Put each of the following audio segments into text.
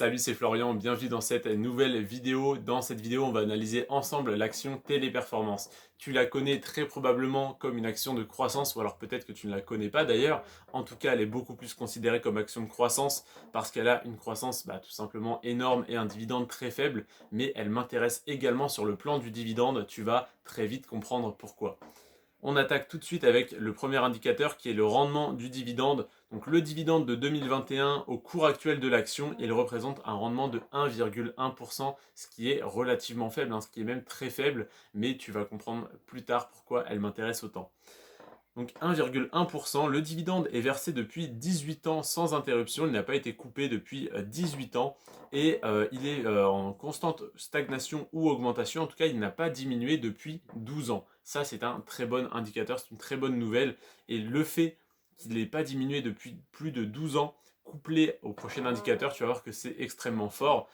Salut, c'est Florian, bienvenue dans cette nouvelle vidéo. Dans cette vidéo, on va analyser ensemble l'action Téléperformance. Tu la connais très probablement comme une action de croissance, ou alors peut-être que tu ne la connais pas d'ailleurs. En tout cas, elle est beaucoup plus considérée comme action de croissance parce qu'elle a une croissance tout simplement énorme et un dividende très faible. Mais elle m'intéresse également sur le plan du dividende. Tu vas très vite comprendre pourquoi. On attaque tout de suite avec le premier indicateur qui est le rendement du dividende. Donc le dividende de 2021 au cours actuel de l'action, il représente un rendement de 1,1%, ce qui est relativement faible, ce qui est même très faible, mais tu vas comprendre plus tard pourquoi elle m'intéresse autant. Donc 1,1%, le dividende est versé depuis 18 ans sans interruption, il n'a pas été coupé depuis 18 ans et il est en constante stagnation ou augmentation, en tout cas il n'a pas diminué depuis 12 ans. Ça c'est un très bon indicateur, c'est une très bonne nouvelle et le fait qu'il n'ait pas diminué depuis plus de 12 ans, couplé au prochain indicateur, tu vas voir que c'est extrêmement fort.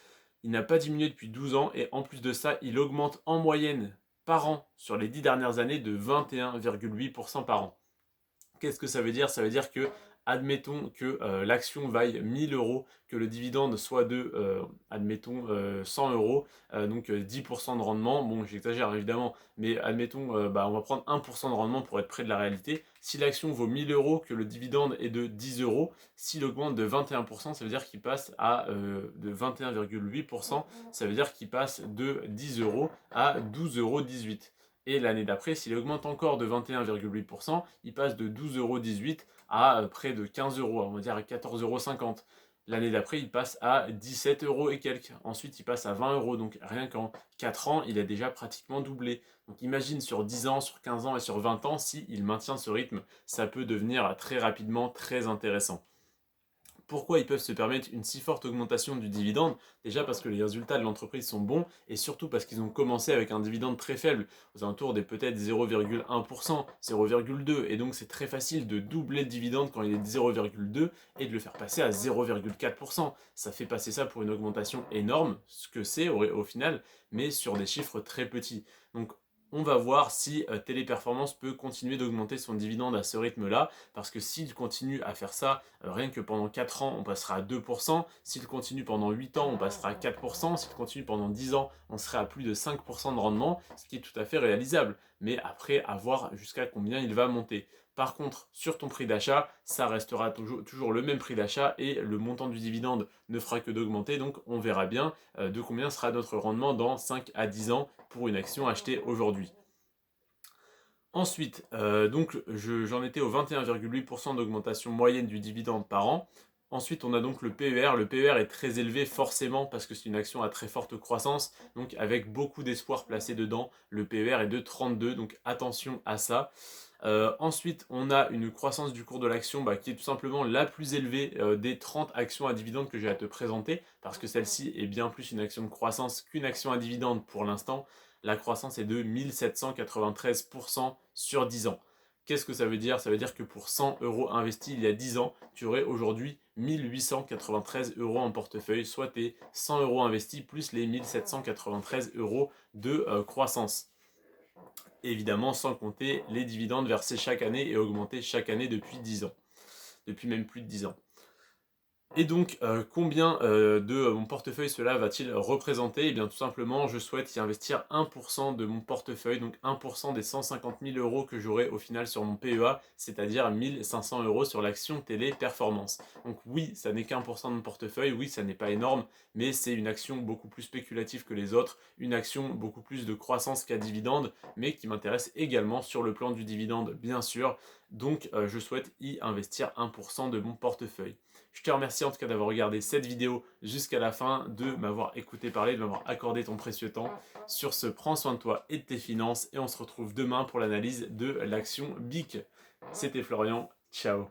Il n'a pas diminué depuis 12 ans et en plus de ça, il augmente en moyenne par an sur les 10 dernières années de 21,8% par an. Qu'est-ce que ça veut dire? Ça veut dire que, admettons que l'action vaille 1000 euros, que le dividende soit de, admettons, 100 euros, donc 10% de rendement. Bon, j'exagère évidemment, mais admettons, on va prendre 1% de rendement pour être près de la réalité. Si l'action vaut 1000 euros, que le dividende est de 10 euros, s'il augmente de 21%, ça veut dire qu'il passe à de 21,8%, ça veut dire qu'il passe de 10 euros à 12,18 €. Et l'année d'après, s'il augmente encore de 21,8%, il passe de 12,18 € à près de 15 euros, on va dire à 14,50 €. L'année d'après, il passe à 17 euros et quelques. Ensuite, il passe à 20 euros. Donc rien qu'en 4 ans, il a déjà pratiquement doublé. Donc imagine sur 10 ans, sur 15 ans et sur 20 ans, s'il maintient ce rythme, ça peut devenir très rapidement très intéressant. Pourquoi ils peuvent se permettre une si forte augmentation du dividende? Déjà parce que les résultats de l'entreprise sont bons et surtout parce qu'ils ont commencé avec un dividende très faible, aux alentours des peut-être 0,1%, 0,2%. Et donc c'est très facile de doubler le dividende quand il est de 0,2 et de le faire passer à 0,4%. Ça fait passer ça pour une augmentation énorme, ce que c'est au final, mais sur des chiffres très petits. Donc on va voir si Téléperformance peut continuer d'augmenter son dividende à ce rythme-là, parce que s'il continue à faire ça, rien que pendant 4 ans, on passera à 2%, s'il continue pendant 8 ans, on passera à 4%, s'il continue pendant 10 ans, on serait à plus de 5% de rendement, ce qui est tout à fait réalisable, mais après, à voir jusqu'à combien il va monter. Par contre, sur ton prix d'achat, ça restera toujours le même prix d'achat et le montant du dividende ne fera que d'augmenter, donc on verra bien de combien sera notre rendement dans 5 à 10 ans pour une action achetée aujourd'hui. Ensuite, j'en étais au 21,8% d'augmentation moyenne du dividende par an. Ensuite, on a donc le PER. Le PER est très élevé forcément parce que c'est une action à très forte croissance, donc avec beaucoup d'espoir placé dedans. Le PER est de 32, donc attention à ça. Ensuite, on a une croissance du cours de l'action qui est tout simplement la plus élevée des 30 actions à dividende que j'ai à te présenter, parce que celle-ci est bien plus une action de croissance qu'une action à dividende pour l'instant. La croissance est de 1793% sur 10 ans. Qu'est-ce que ça veut dire? Ça veut dire que pour 100 euros investis il y a 10 ans, tu aurais aujourd'hui 1893 euros en portefeuille, soit tes 100 euros investis plus les 1793 euros de croissance. Évidemment, sans compter les dividendes versés chaque année et augmentés chaque année depuis 10 ans. Depuis même plus de 10 ans. Et donc, combien de mon portefeuille cela va-t-il représenter? Eh bien, tout simplement, je souhaite y investir 1% de mon portefeuille, donc 1% des 150 000 euros que j'aurai au final sur mon PEA, c'est-à-dire 1500 euros sur l'action Téléperformance. Donc oui, ça n'est qu'1% de mon portefeuille, oui, ça n'est pas énorme, mais c'est une action beaucoup plus spéculative que les autres, une action beaucoup plus de croissance qu'à dividende, mais qui m'intéresse également sur le plan du dividende, bien sûr. Donc, je souhaite y investir 1% de mon portefeuille. Je te remercie en tout cas d'avoir regardé cette vidéo jusqu'à la fin, de m'avoir écouté parler, de m'avoir accordé ton précieux temps. Sur ce, prends soin de toi et de tes finances et on se retrouve demain pour l'analyse de l'action BIC. C'était Florian, ciao.